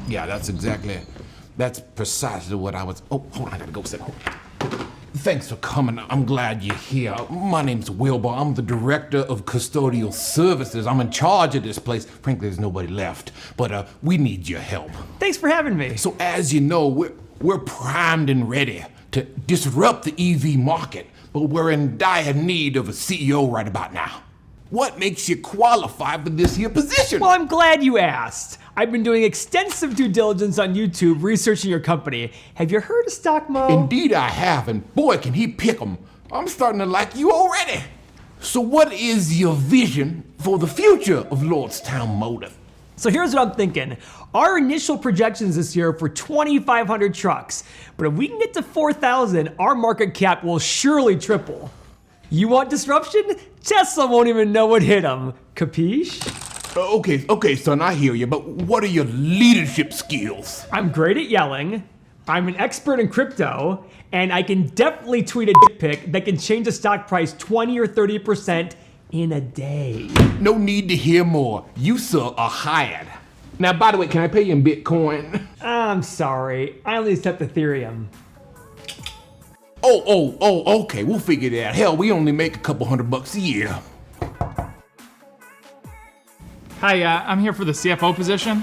Yeah, that's precisely what I was. Oh, hold on, I gotta go sit. Thanks for coming. I'm glad you're here. My name's Wilbur. I'm the director of custodial services. I'm in charge of this place. Frankly, there's nobody left, but we need your help. Thanks for having me. So as you know, we're primed and ready to disrupt the EV market, but we're in dire need of a CEO right about now. What makes you qualify for this here position? Well, I'm glad you asked. I've been doing extensive due diligence on YouTube researching your company. Have you heard of Stockmo? Indeed I have, and boy can he pick 'em. I'm starting to like you already. So what is your vision for the future of Lordstown Motors? So here's what I'm thinking. Our initial projections this year are for 2,500 trucks, but if we can get to 4,000, our market cap will surely triple. You want disruption? Tesla won't even know what hit them. Capiche? Okay, son, I hear you, but what are your leadership skills? I'm great at yelling, I'm an expert in crypto, and I can definitely tweet a dick pic that can change the stock price 20 or 30% in a day. No need to hear more. You, sir, are hired. Now, by the way, can I pay you in Bitcoin? I'm sorry, I only accept Ethereum. Okay, we'll figure it out. Hell, we only make a couple $100 a year. Hi, I'm here for the CFO position.